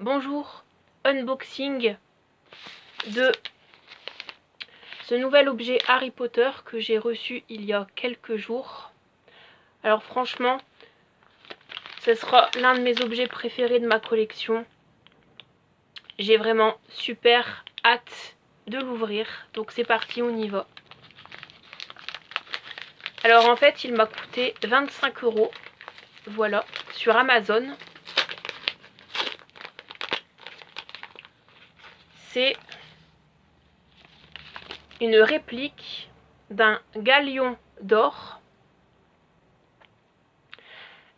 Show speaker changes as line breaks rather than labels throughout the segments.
Bonjour, unboxing de ce nouvel objet Harry Potter que j'ai reçu il y a quelques jours. Alors franchement, ce sera l'un de mes objets préférés de ma collection. J'ai vraiment super hâte de l'ouvrir, donc c'est parti, on y va. Alors en fait, il m'a coûté 25 €, voilà, sur Amazon. C'est une réplique d'un galion d'or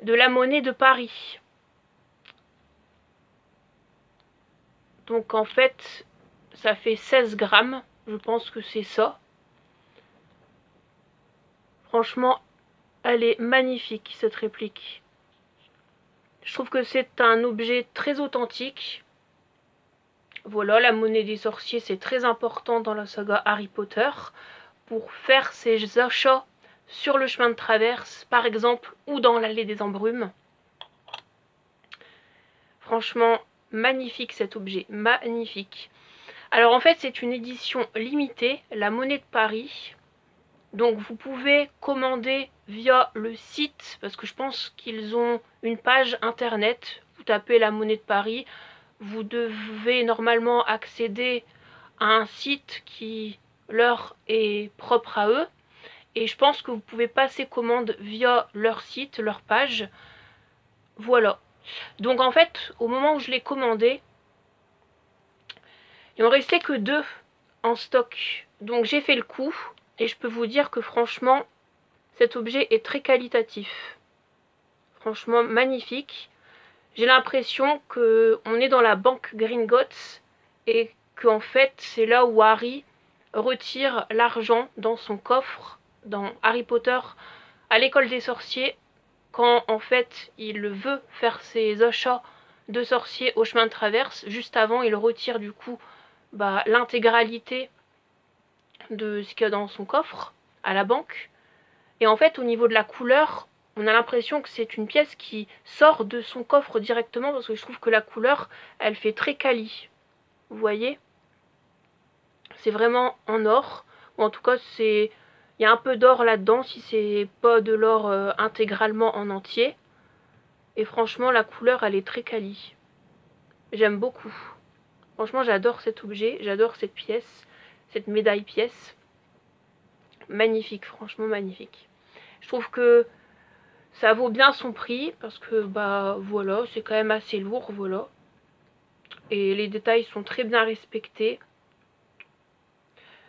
de la monnaie de Paris. Donc en fait, ça fait 16 grammes, je pense que c'est ça. Franchement, elle est magnifique cette réplique. Je trouve que c'est un objet très authentique. Voilà, la monnaie des sorciers, c'est très important dans la saga Harry Potter. Pour faire ses achats sur le chemin de traverse, par exemple, ou dans l'allée des embrumes. Franchement, magnifique cet objet, magnifique. Alors en fait, c'est une édition limitée, la monnaie de Paris. Donc vous pouvez commander via le site, parce que je pense qu'ils ont une page internet. Vous tapez la monnaie de Paris, vous devez normalement accéder à un site qui leur est propre à eux. Et je pense que vous pouvez passer commande via leur site, leur page. Voilà. Donc en fait, au moment où je l'ai commandé, il ne me restait que 2 en stock. Donc j'ai fait le coup et je peux vous dire que franchement, cet objet est très qualitatif. Franchement magnifique. J'ai l'impression qu'on est dans la banque Gringotts et qu'en fait c'est là où Harry retire l'argent dans son coffre dans Harry Potter à l'école des sorciers, quand en fait il veut faire ses achats de sorciers au chemin de traverse. Juste avant, il retire du coup l'intégralité de ce qu'il y a dans son coffre à la banque. Et en fait, au niveau de la couleur, on a l'impression que c'est une pièce qui sort de son coffre directement, parce que je trouve que la couleur, elle fait très quali. Vous voyez? C'est vraiment en or, ou en tout cas, il y a un peu d'or là-dedans, si c'est pas de l'or intégralement en entier. Et franchement, la couleur, elle est très quali. J'aime beaucoup. Franchement, j'adore cet objet, j'adore cette pièce, cette médaille pièce. Magnifique, franchement magnifique. Je trouve que ça vaut bien son prix, parce que voilà, c'est quand même assez lourd, voilà. Et les détails sont très bien respectés.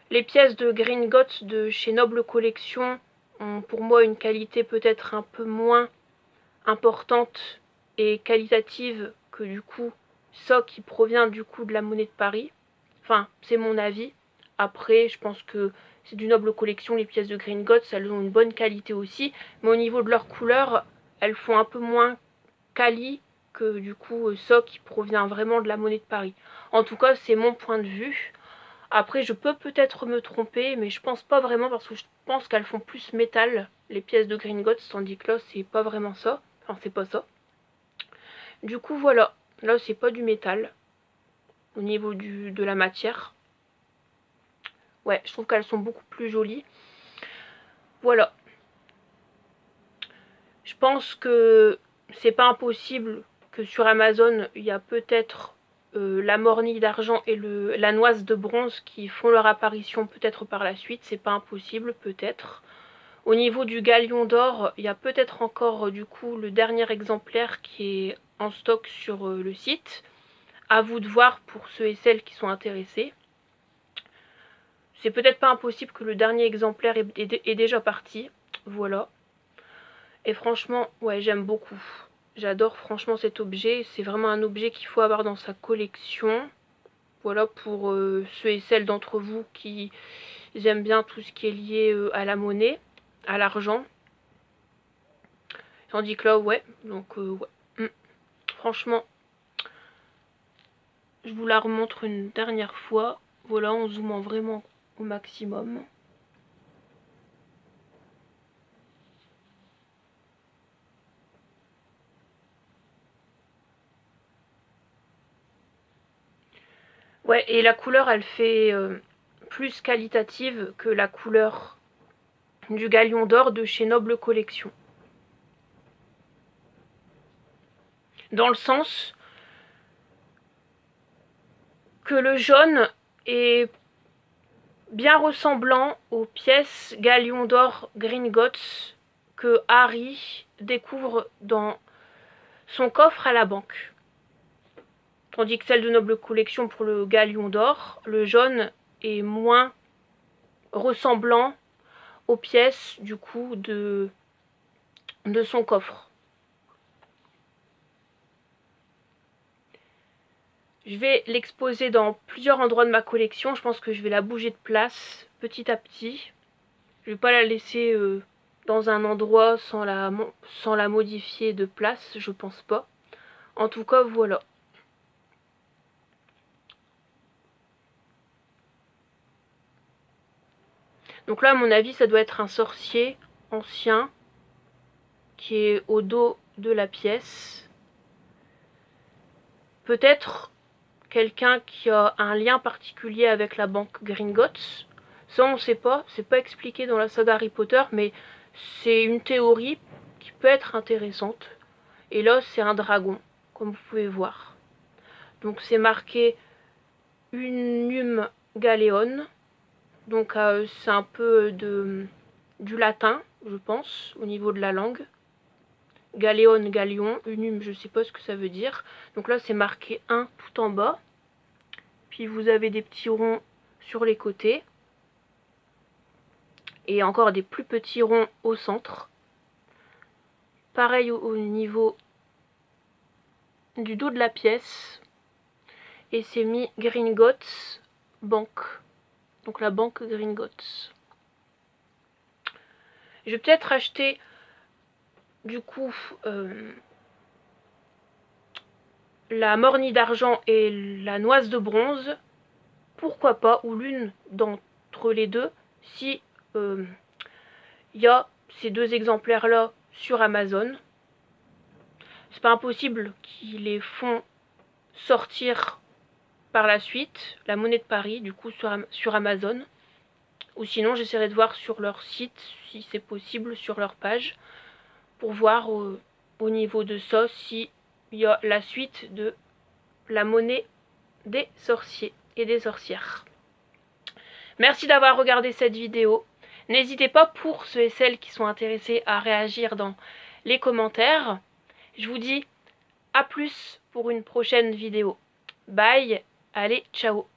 Les pièces de Gringotts de chez Noble Collection ont pour moi une qualité peut-être un peu moins importante et qualitative que du coup ça qui provient du coup de la monnaie de Paris. Enfin, c'est mon avis. Après, je pense que c'est du Noble Collection, les pièces de Gringotts, elles ont une bonne qualité aussi, mais au niveau de leur couleur, elles font un peu moins quali que du coup ça qui provient vraiment de la monnaie de Paris. En tout cas, c'est mon point de vue. Après, je peux peut-être me tromper, mais je pense pas vraiment, parce que je pense qu'elles font plus métal, les pièces de Gringotts, tandis que là, c'est pas vraiment ça. Enfin, c'est pas ça. Du coup, voilà. Là, c'est pas du métal, au niveau de la matière. Ouais, je trouve qu'elles sont beaucoup plus jolies. Voilà. Je pense que c'est pas impossible que sur Amazon, il y a peut-être la mornie d'argent et la noise de bronze qui font leur apparition peut-être par la suite. C'est pas impossible, peut-être. Au niveau du galion d'or, il y a peut-être encore du coup le dernier exemplaire qui est en stock sur le site. À vous de voir pour ceux et celles qui sont intéressés. C'est peut-être pas impossible que le dernier exemplaire est déjà parti. Voilà. Et franchement, ouais, j'aime beaucoup. J'adore franchement cet objet. C'est vraiment un objet qu'il faut avoir dans sa collection. Voilà, pour ceux et celles d'entre vous qui aiment bien tout ce qui est lié à la monnaie, à l'argent. Tandis que là, ouais, donc ouais. Franchement, je vous la remontre une dernière fois. Voilà, en zoomant vraiment au maximum. Ouais, et la couleur, elle fait plus qualitative que la couleur du Galion d'Or de chez Noble Collection. Dans le sens que le jaune est bien ressemblant aux pièces Galion d'Or Gringotts que Harry découvre dans son coffre à la banque. Tandis que celle de Noble Collection pour le Galion d'Or, le jaune est moins ressemblant aux pièces du coup de son coffre. Je vais l'exposer dans plusieurs endroits de ma collection. Je pense que je vais la bouger de place petit à petit. Je vais pas la laisser dans un endroit sans la modifier de place, je pense pas. En tout cas, voilà. Donc là, à mon avis, ça doit être un sorcier ancien qui est au dos de la pièce. Peut-être quelqu'un qui a un lien particulier avec la banque Gringotts. Ça, on sait pas. C'est pas expliqué dans la saga Harry Potter, mais c'est une théorie qui peut être intéressante. Et là, c'est un dragon, comme vous pouvez voir. Donc c'est marqué Unum Galeon. Donc c'est un peu du latin, je pense, au niveau de la langue. Galéon, galion, unum, je sais pas ce que ça veut dire. Donc là, c'est marqué 1 tout en bas. Puis vous avez des petits ronds sur les côtés. Et encore des plus petits ronds au centre. Pareil au niveau du dos de la pièce. Et c'est mis Gringotts Bank. Donc la banque Gringotts. Je vais peut-être acheter du coup la mornie d'argent et la noise de bronze. Pourquoi pas, ou l'une d'entre les deux, si y a ces deux exemplaires là sur Amazon. C'est pas impossible qu'ils les font sortir par la suite, la monnaie de Paris, du coup sur Amazon. Ou sinon j'essaierai de voir sur leur site, si c'est possible, sur leur page, pour voir au niveau de ça s'il y a la suite de la monnaie des sorciers et des sorcières. Merci d'avoir regardé cette vidéo. N'hésitez pas, pour ceux et celles qui sont intéressés, à réagir dans les commentaires. Je vous dis à plus pour une prochaine vidéo. Bye, allez, ciao.